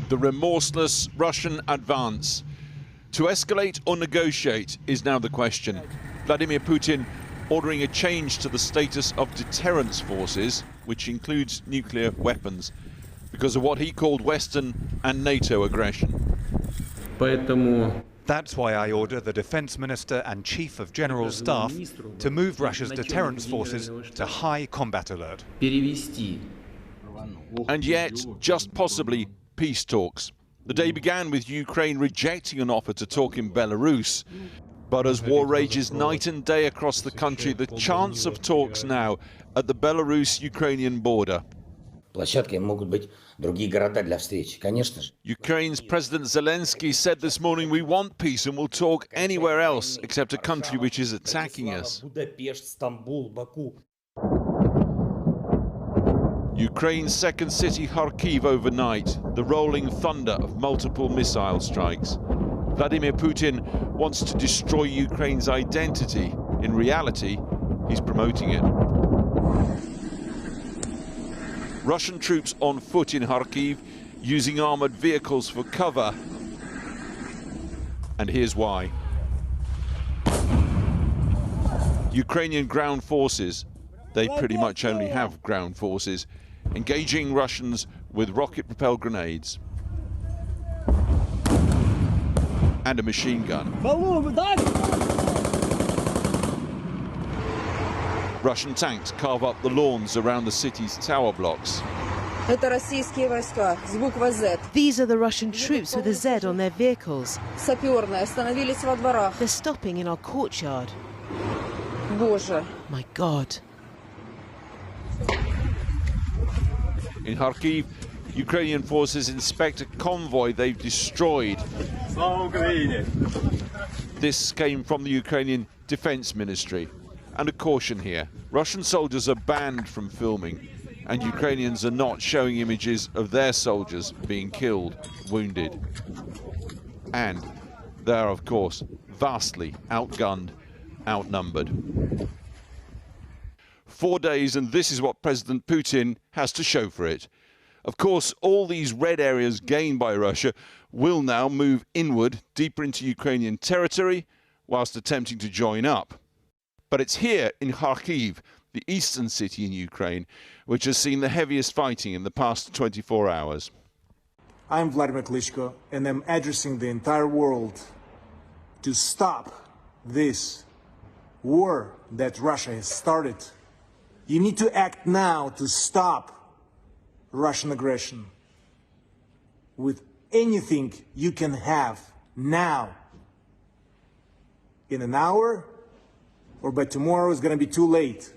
The remorseless Russian advance. To escalate or negotiate is now the question. Vladimir Putin ordering a change to the status of deterrence forces, which includes nuclear weapons, because of what he called Western and NATO aggression. That's why I order the Defence Minister and Chief of General Staff to move Russia's deterrence forces to high combat alert. And yet, just possibly, peace talks. The day began with Ukraine rejecting an offer to talk in Belarus. But as war rages night and day across the country, the chance of talks now at the Belarus-Ukrainian border. Ukraine's President Zelensky said this morning, we want peace and will talk anywhere else except a country which is attacking us. Ukraine's second city, Kharkiv, overnight, the rolling thunder of multiple missile strikes. Vladimir Putin wants to destroy Ukraine's identity. In reality, he's promoting it. Russian troops on foot in Kharkiv, using armoured vehicles for cover. And here's why. Ukrainian ground forces, they pretty much only have ground forces, engaging Russians with rocket-propelled grenades and a machine gun. Russian tanks carve up the lawns around the city's tower blocks. These are the Russian troops with a Z on their vehicles. They're stopping in our courtyard. My God. In Kharkiv, Ukrainian forces inspect a convoy they've destroyed. This came from the Ukrainian Defense Ministry. And a caution here, Russian soldiers are banned from filming, and Ukrainians are not showing images of their soldiers being killed, wounded. And they are, of course, vastly outgunned, outnumbered. 4 days, and this is what President Putin has to show for it. Of course, all these red areas gained by Russia will now move inward, deeper into Ukrainian territory, whilst attempting to join up. But it's here in Kharkiv, the eastern city in Ukraine, which has seen the heaviest fighting in the past 24 hours. I'm Vladimir Klitschko, and I'm addressing the entire world to stop this war that Russia has started. You need to act now to stop Russian aggression with anything you can have now. In an hour, or by tomorrow, it's going to be too late.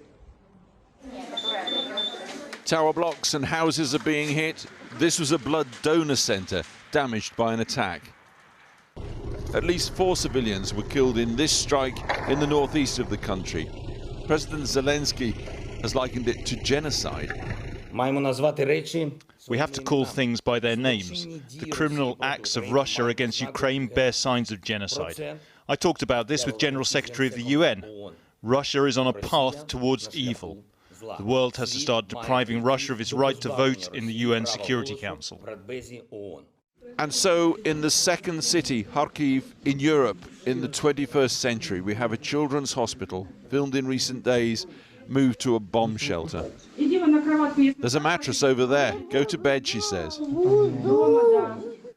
Tower blocks and houses are being hit. This was a blood donor center damaged by an attack. At least 4 civilians were killed in this strike in the northeast of the country. President Zelensky has likened it to genocide. We have to call things by their names. The criminal acts of Russia against Ukraine bear signs of genocide. I talked about this with General Secretary of the UN. Russia is on a path towards evil. The world has to start depriving Russia of its right to vote in the UN Security Council. And so, in the second city, Kharkiv, in Europe, in the 21st century, we have a children's hospital, filmed in recent days, moved to a bomb shelter. There's a mattress over there. Go to bed, she says.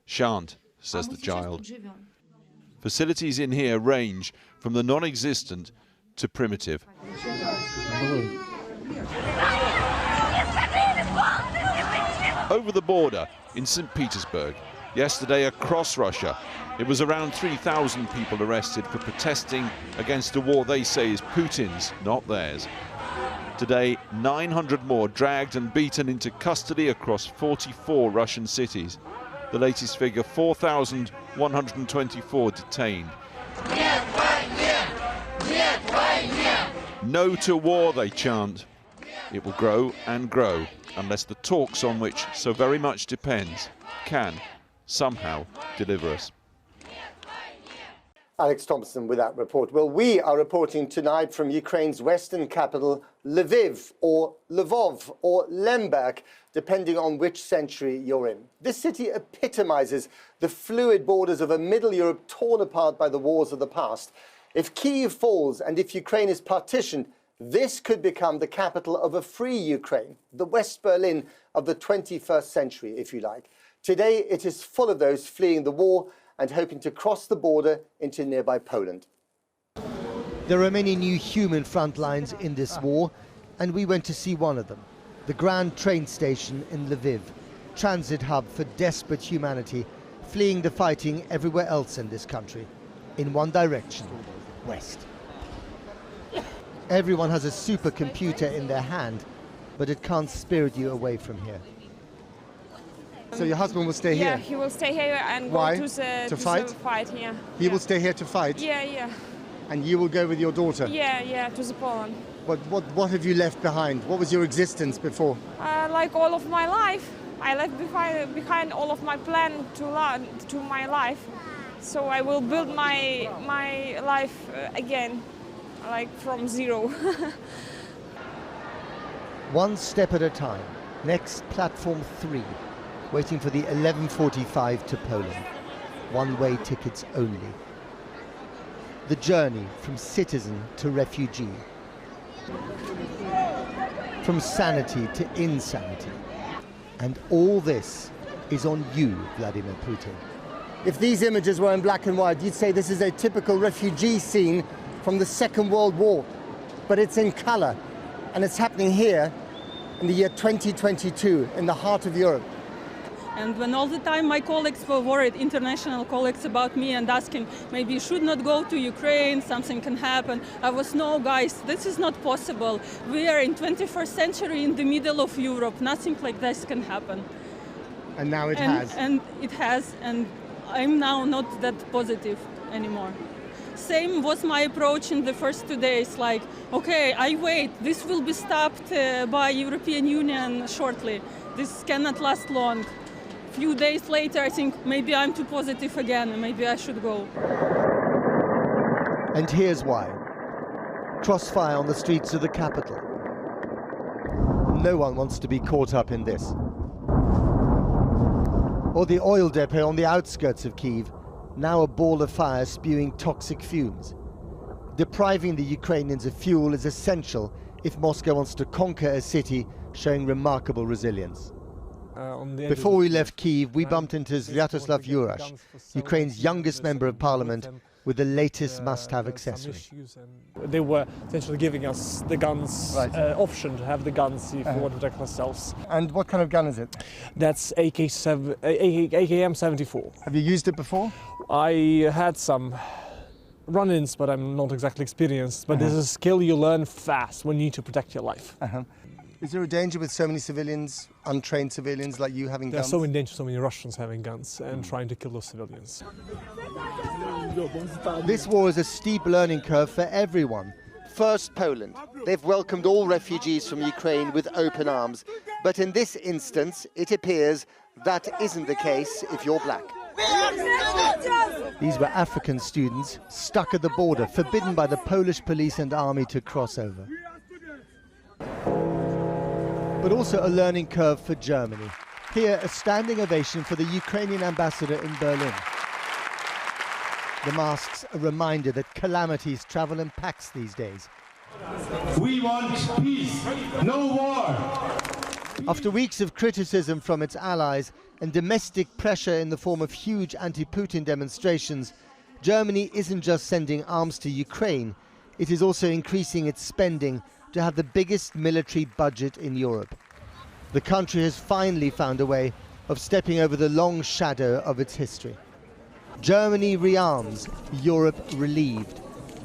Shan't, says the child. Facilities in here range from the non-existent to primitive. Over the border in St. Petersburg, yesterday across Russia, it was around 3,000 people arrested for protesting against a war they say is Putin's, not theirs. Today, 900 more dragged and beaten into custody across 44 Russian cities. The latest figure, 4,124 detained. No to war, they chant. It will grow and grow unless the talks on which so very much depends can somehow deliver us. Alex Thompson with that report. Well, we are reporting tonight from Ukraine's western capital, Lviv, or Lvov, or Lemberg, depending on which century you're in. This city epitomizes the fluid borders of a Middle Europe torn apart by the wars of the past. If Kyiv falls and if Ukraine is partitioned, this could become the capital of a free Ukraine, the West Berlin of the 21st century, if you like. Today, it is full of those fleeing the war and hoping to cross the border into nearby Poland. There are many new human front lines in this war, and we went to see one of them, the Grand train station in Lviv, transit hub for desperate humanity, fleeing the fighting everywhere else in this country, in one direction, west. Everyone has a supercomputer in their hand, but it can't spirit you away from here. So your husband will stay here? Yeah, he will stay here and Why? go to fight? the fight, yeah. He will stay here to fight? Yeah. And you will go with your daughter? Yeah, to the Poland. What have you left behind? What was your existence before? Like all of my life. I left behind all of my plan to my life. So I will build my life again, like from zero. One step at a time. Next, platform 3. Waiting for the 11:45 to Poland. One-way tickets only. The journey from citizen to refugee. From sanity to insanity. And all this is on you, Vladimir Putin. If these images were in black and white, you'd say this is a typical refugee scene from the Second World War. But it's in color, and it's happening here in the year 2022, in the heart of Europe. And when all the time my colleagues were worried, international colleagues, about me and asking, maybe you should not go to Ukraine, something can happen. I was, no guys, this is not possible. We are in 21st century in the middle of Europe. Nothing like this can happen. And now it has. And it has, and I'm now not that positive anymore. Same was my approach in the first 2 days, like, okay, I wait, this will be stopped by European Union shortly. This cannot last long. Few days later, I think maybe I'm too positive again and maybe I should go. And here's why. Crossfire on the streets of the capital. No one wants to be caught up in this. Or the oil depot on the outskirts of Kyiv, now a ball of fire spewing toxic fumes. Depriving the Ukrainians of fuel is essential if Moscow wants to conquer a city showing remarkable resilience. Before we left Kyiv, we bumped into Sviatoslav Jurash, Ukraine's youngest member of parliament, with the latest must-have accessory. They were essentially giving us the guns, option to have the guns if we want to protect ourselves. And what kind of gun is it? That's AKM-74. Have you used it before? I had some run-ins, but I'm not exactly experienced. But this is a skill you learn fast when you need to protect your life. Is there a danger with so many civilians, untrained civilians like you having guns? There's so many dangers, so many Russians having guns and trying to kill those civilians. This war is a steep learning curve for everyone. First, Poland. They've welcomed all refugees from Ukraine with open arms. But in this instance, it appears that isn't the case if you're black. These were African students stuck at the border, forbidden by the Polish police and army to cross over. But also a learning curve for Germany. Here, a standing ovation for the Ukrainian ambassador in Berlin. The masks, a reminder that calamities travel in packs these days. We want peace, no war. After weeks of criticism from its allies and domestic pressure in the form of huge anti-Putin demonstrations, Germany isn't just sending arms to Ukraine, it is also increasing its spending to have the biggest military budget in Europe. The country has finally found a way of stepping over the long shadow of its history. Germany rearms, Europe relieved.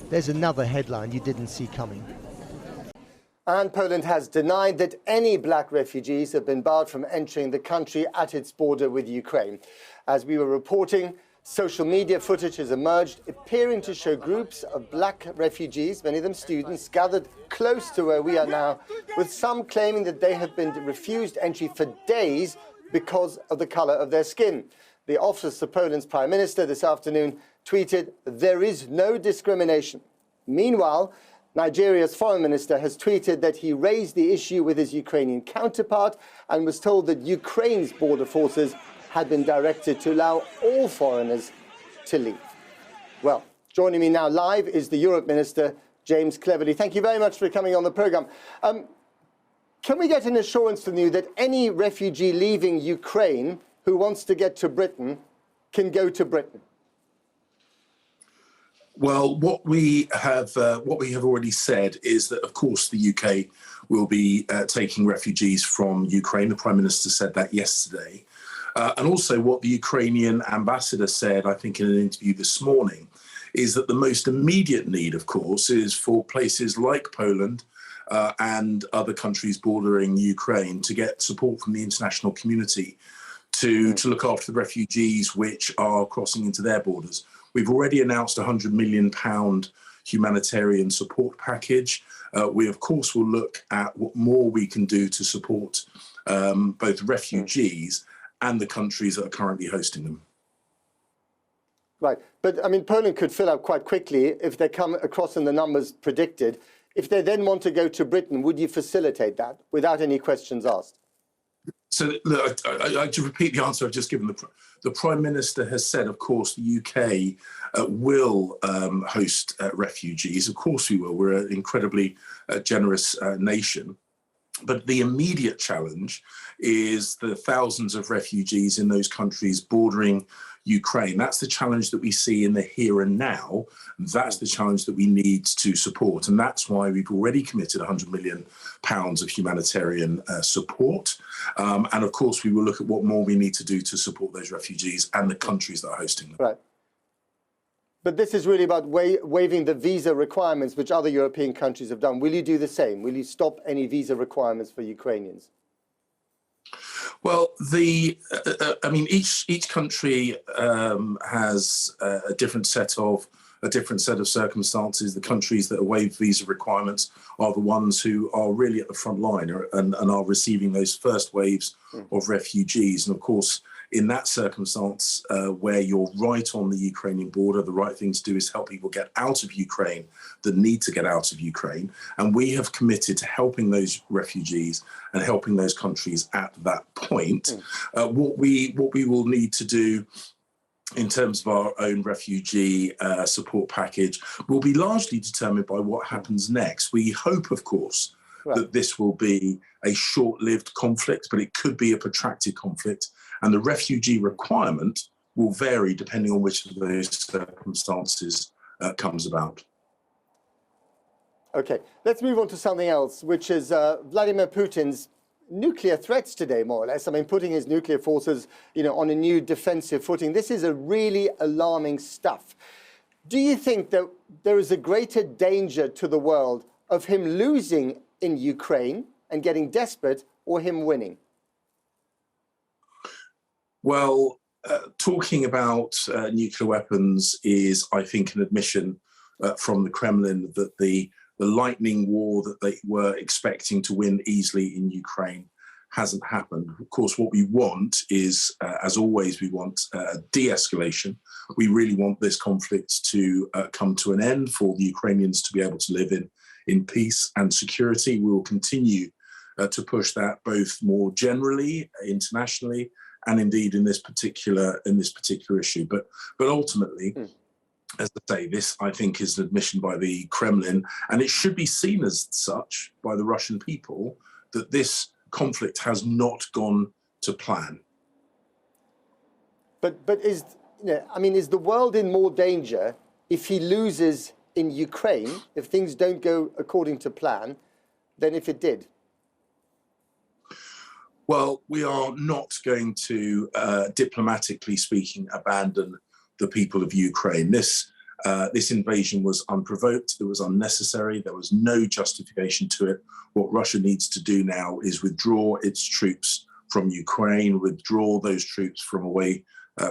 There's another headline you didn't see coming. And Poland has denied that any black refugees have been barred from entering the country at its border with Ukraine. As we were reporting, social media footage has emerged appearing to show groups of black refugees, many of them students, gathered close to where we are now, with some claiming that they have been refused entry for days because of the color of their skin. The office of Poland's Prime Minister this afternoon tweeted, "There is no discrimination." Meanwhile, Nigeria's Foreign Minister has tweeted that he raised the issue with his Ukrainian counterpart and was told that Ukraine's border forces had been directed to allow all foreigners to leave. Well, joining me now live is the Europe Minister, James Cleverly. Thank you very much for coming on the programme. Can we get an assurance from you that any refugee leaving Ukraine who wants to get to Britain can go to Britain? Well, what we have already said is that, of course, the UK will be taking refugees from Ukraine. The Prime Minister said that yesterday. And also what the Ukrainian ambassador said, I think, in an interview this morning, is that the most immediate need, of course, is for places like Poland and other countries bordering Ukraine to get support from the international community to look after the refugees which are crossing into their borders. We've already announced a £100 million humanitarian support package. We, of course, will look at what more we can do to support both refugees and the countries that are currently hosting them. Right. But, I mean, Poland could fill up quite quickly if they come across in the numbers predicted. If they then want to go to Britain, would you facilitate that without any questions asked? So, look, I to repeat the answer I've just given. The Prime Minister has said, of course, the UK will host refugees. Of course we will. We're an incredibly generous nation. But the immediate challenge is the thousands of refugees in those countries bordering Ukraine. That's the challenge that we see in the here and now. That's the challenge that we need to support. And that's why we've already committed £100 million of humanitarian support. And of course, we will look at what more we need to do to support those refugees and the countries that are hosting them. Right. But this is really about waiving the visa requirements, which other European countries have done. Will you do the same? Will you stop any visa requirements for Ukrainians? Well, I mean, each country has a different set of circumstances. The countries that waive visa requirements are the ones who are really at the front line and are receiving those first waves of refugees. And of course, in that circumstance, where you're right on the Ukrainian border, the right thing to do is help people get out of Ukraine that need to get out of Ukraine. And we have committed to helping those refugees and helping those countries at that point. What we will need to do in terms of our own refugee support package will be largely determined by what happens next. We hope, of course, that this will be a short-lived conflict, but it could be a protracted conflict. And the refugee requirement will vary depending on which of those circumstances comes about. Okay, let's move on to something else, which is Vladimir Putin's nuclear threats today, more or less. I mean, putting his nuclear forces, on a new defensive footing. This is a really alarming stuff. Do you think that there is a greater danger to the world of him losing in Ukraine and getting desperate, or him winning? Well, talking about nuclear weapons is, I think, an admission from the Kremlin that the lightning war that they were expecting to win easily in Ukraine hasn't happened. Of course, what we want is, as always, we want de-escalation. We really want this conflict to come to an end, for the Ukrainians to be able to live in peace and security. We will continue to push that both more generally, internationally, and indeed in this particular issue. But ultimately, as I say, this, I think, is an admission by the Kremlin, and it should be seen as such by the Russian people, that this conflict has not gone to plan. But is the world in more danger if he loses in Ukraine, if things don't go according to plan, than if it did? Well, we are not going to, diplomatically speaking, abandon the people of Ukraine. This invasion was unprovoked. It was unnecessary. There was no justification to it. What Russia needs to do now is withdraw its troops from Ukraine, withdraw those troops from away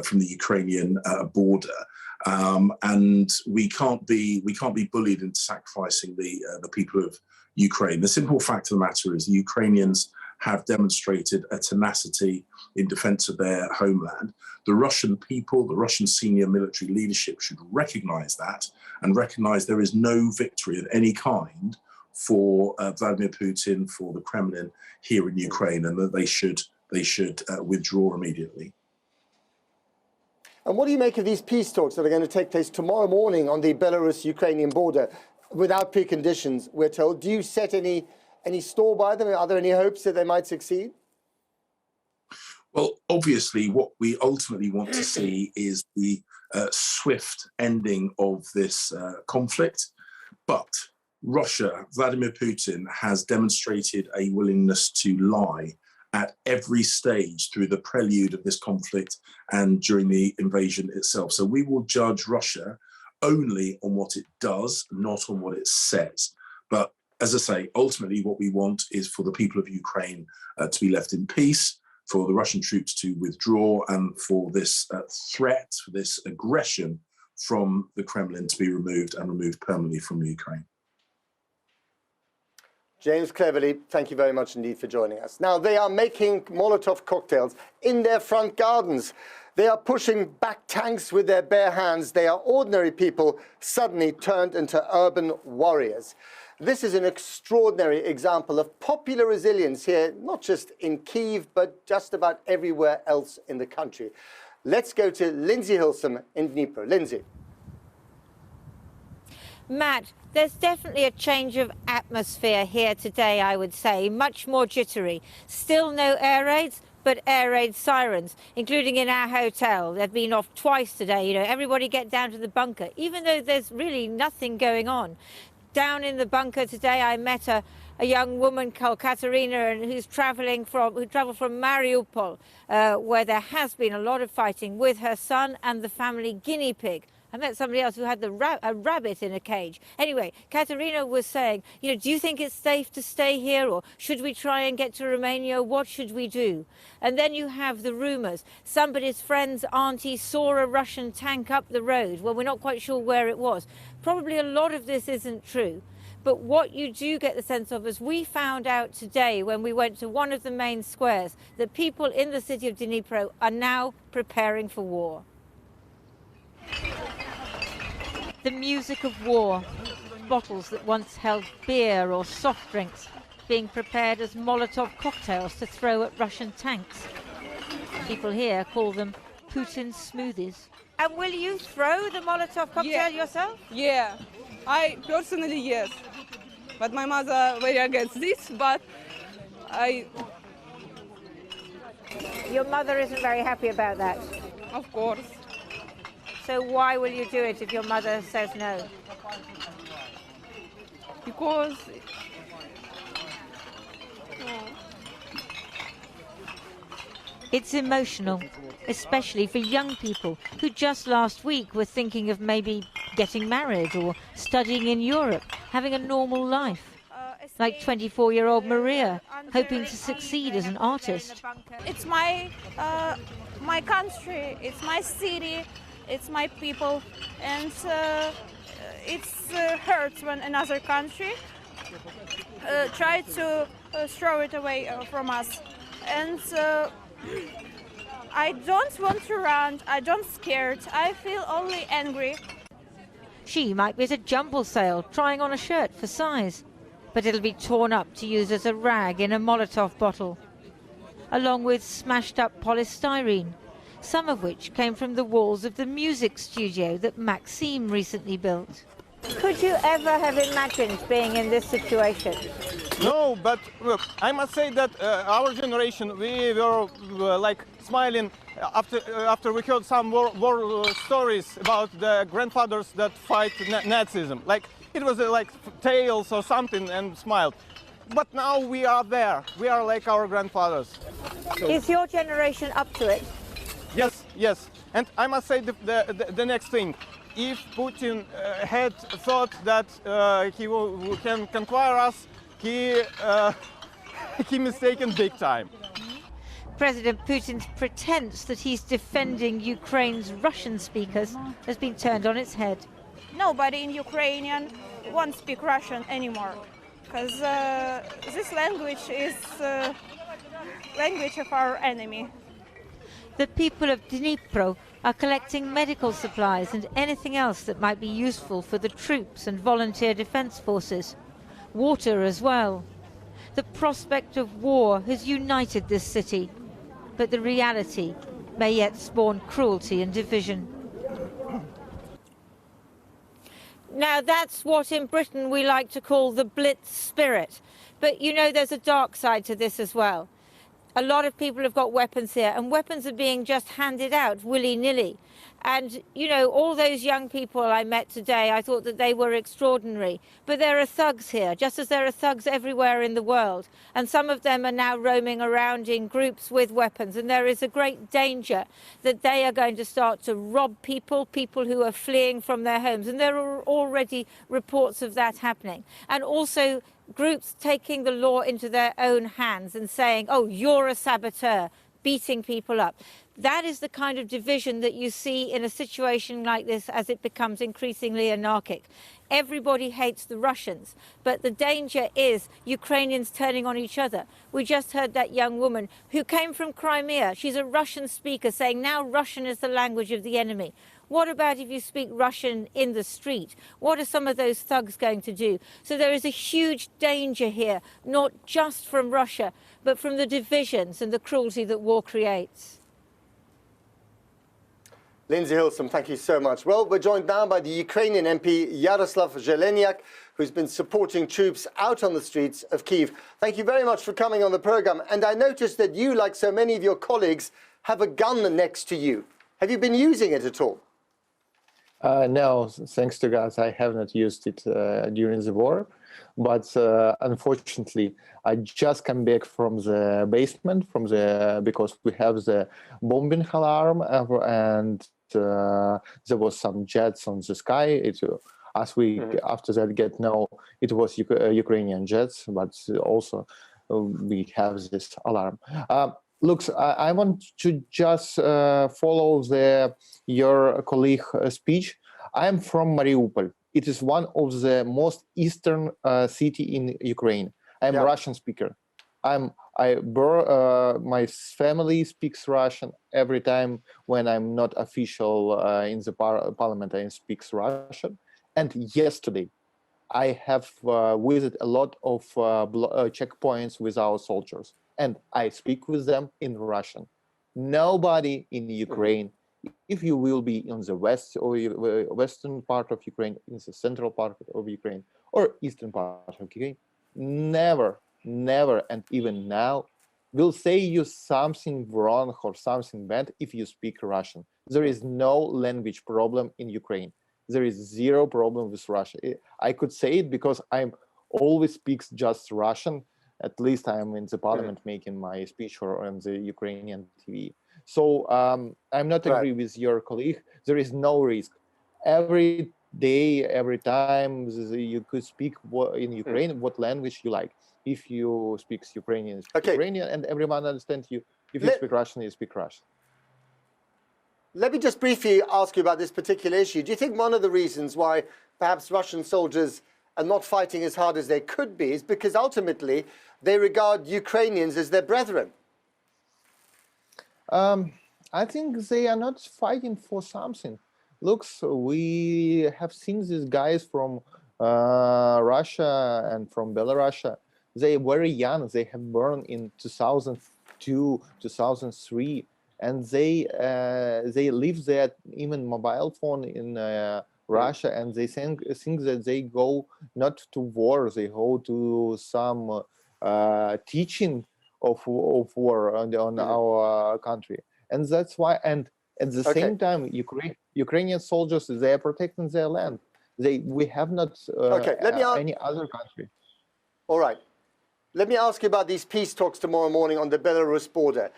from the Ukrainian border, and we can't be bullied into sacrificing the people of Ukraine. The simple fact of the matter is the Ukrainians have demonstrated a tenacity in defense of their homeland. The Russian people, the Russian senior military leadership should recognize that and recognize there is no victory of any kind for Vladimir Putin, for the Kremlin here in Ukraine, and that they should withdraw immediately. And what do you make of these peace talks that are going to take place tomorrow morning on the Belarus-Ukrainian border without preconditions, we're told? Do you set any store by them? Are there any hopes that they might succeed? Well, obviously, what we ultimately want to see is the swift ending of this conflict. But Russia, Vladimir Putin, has demonstrated a willingness to lie at every stage through the prelude of this conflict and during the invasion itself. So we will judge Russia only on what it does, not on what it says. But as I say, ultimately what we want is for the people of Ukraine to be left in peace, for the Russian troops to withdraw, and for this threat, for this aggression from the Kremlin to be removed, and removed permanently from Ukraine. James Cleverly, thank you very much indeed for joining us. Now, they are making Molotov cocktails in their front gardens. They are pushing back tanks with their bare hands. They are ordinary people suddenly turned into urban warriors. This is an extraordinary example of popular resilience here, not just in Kyiv, but just about everywhere else in the country. Let's go to Lindsay Hilsum in Dnipro. Lindsay. Matt, there's definitely a change of atmosphere here today, I would say. Much more jittery. Still no air raids, but air raid sirens, including in our hotel. They've been off twice today. You know, everybody get down to the bunker, even though there's really nothing going on. Down in the bunker today, I met a young woman called Katerina, who travelled from Mariupol, where there has been a lot of fighting, with her son and the family guinea pig. I met somebody else who had a rabbit in a cage. Anyway, Katerina was saying, you know, do you think it's safe to stay here, or should we try and get to Romania? What should we do? And then you have the rumours. Somebody's friend's auntie saw a Russian tank up the road. Well, we're not quite sure where it was. Probably a lot of this isn't true. But what you do get the sense of is we found out today when we went to one of the main squares that people in the city of Dnipro are now preparing for war. The music of war, bottles that once held beer or soft drinks being prepared as Molotov cocktails to throw at Russian tanks. People here call them Putin smoothies. And will you throw the Molotov cocktail yourself? Yeah, I personally, yes. But my mother very against this, but Your mother isn't very happy about that? Of course. So why will you do it if your mother says no? Because it's emotional, especially for young people who just last week were thinking of maybe getting married or studying in Europe, having a normal life. Like 24-year-old Maria, hoping to succeed as an artist. It's my country, it's my city, it's my people, and it hurts when another country try to throw it away from us. And I don't want to run, I don't scared, I feel only angry. She might be at a jumble sale trying on a shirt for size, but it'll be torn up to use as a rag in a Molotov bottle, along with smashed up polystyrene, some of which came from the walls of the music studio that Maxime recently built. Could you ever have imagined being in this situation? No, but look, I must say that our generation, we were like smiling after we heard some war stories about the grandfathers that fight Nazism. Like it was like tales or something, and smiled. But now we are there. We are like our grandfathers. Is your generation up to it? Yes, yes. And I must say the next thing. If Putin had thought that he can conquer us, he mistaken big time. President Putin's pretense that he's defending Ukraine's Russian speakers has been turned on its head. Nobody in Ukrainian won't speak Russian anymore, because this language is language of our enemy. The people of Dnipro are collecting medical supplies and anything else that might be useful for the troops and volunteer defence forces. Water as well. The prospect of war has united this city, but the reality may yet spawn cruelty and division. Now that's what in Britain we like to call the Blitz spirit. But you know, there's a dark side to this as well. A lot of people have got weapons here, and weapons are being just handed out willy-nilly. And, you know, all those young people I met today, I thought that they were extraordinary. But there are thugs here, just as there are thugs everywhere in the world. And some of them are now roaming around in groups with weapons. And there is a great danger that they are going to start to rob people who are fleeing from their homes. And there are already reports of that happening. And also groups taking the law into their own hands and saying, oh, you're a saboteur, beating people up. That is the kind of division that you see in a situation like this as it becomes increasingly anarchic. Everybody hates the Russians, but the danger is Ukrainians turning on each other. We just heard that young woman who came from Crimea. She's a Russian speaker saying now Russian is the language of the enemy. What about if you speak Russian in the street? What are some of those thugs going to do? So there is a huge danger here, not just from Russia, but from the divisions and the cruelty that war creates. Lindsay Hilsum, thank you so much. Well, we're joined now by the Ukrainian MP Yaroslav Zeleniak, who's been supporting troops out on the streets of Kyiv. Thank you very much for coming on the programme. And I noticed that you, like so many of your colleagues, have a gun next to you. Have you been using it at all? No, thanks to God, I have not used it during the war. But unfortunately, I just come back from the basement because we have the bombing alarm and there was some jets on the sky. As we after that get know, it was Ukrainian jets, but also we have this alarm. Look, I want to just follow your colleague speech. I'm from Mariupol. It is one of the most eastern city in Ukraine. I'm a Russian speaker. My family speaks Russian. Every time when I'm not official in the parliament, I speak Russian. And yesterday, I have visited a lot of checkpoints with our soldiers, and I speak with them in Russian. Nobody in Ukraine, if you will be in the west or western part of Ukraine, in the central part of Ukraine, or eastern part of Ukraine, never, and even now, will say you something wrong or something bad if you speak Russian. There is no language problem in Ukraine. There is zero problem with Russia. I could say it because I'm always speaks just Russian. At least I'm in the parliament making my speech or on the Ukrainian TV. So I'm not agree with your colleague. There is no risk. Every day, every time you could speak in Ukraine, what language you like. If you speak Ukrainian, Ukrainian, and everyone understands you. If you speak Russian, you speak Russian. Let me just briefly ask you about this particular issue. Do you think one of the reasons why perhaps Russian soldiers are not fighting as hard as they could be is because ultimately they regard Ukrainians as their brethren? I think they are not fighting for something. Look, we have seen these guys from Russia and from Belarus. They are very young. They have born in 2002, 2003. And they live there, even mobile phone in Russia, and they think that they go not to war, they go to some teaching of war on our country, and that's why. And at the same time, Ukrainian soldiers, they are protecting their land. We have not any other country. All right, let me ask you about these peace talks tomorrow morning on the Belarus border.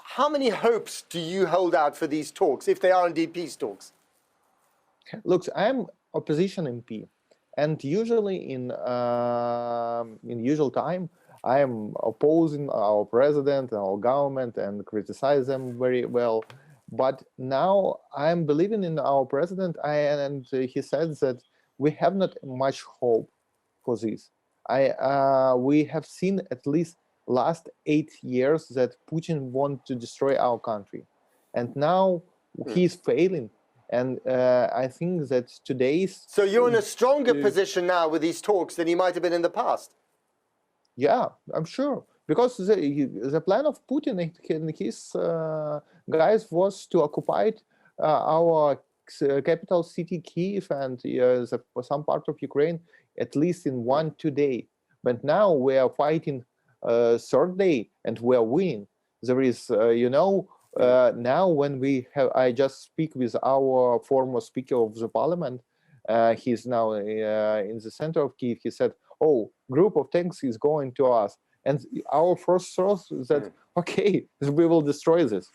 How many hopes do you hold out for these talks, if they are indeed peace talks? Look, I'm opposition MP, and usually in usual time, I am opposing our president, our government, and criticize them very well. But now I'm believing in our president, and he says that we have not much hope for this. We have seen at least last 8 years that Putin wants to destroy our country. And now he's failing. And I think that today's... So you're in a stronger position now with these talks than you might have been in the past? Yeah, I'm sure. Because the plan of Putin and his guys was to occupy our capital city, Kyiv, and some part of Ukraine, at least in 1-2 days. But now we are fighting third day, and we are winning. There is, now when I just speak with our former Speaker of the Parliament, he's now in the center of Kyiv. He said, "Oh, group of tanks is going to us," and our first thought is that okay, we will destroy this.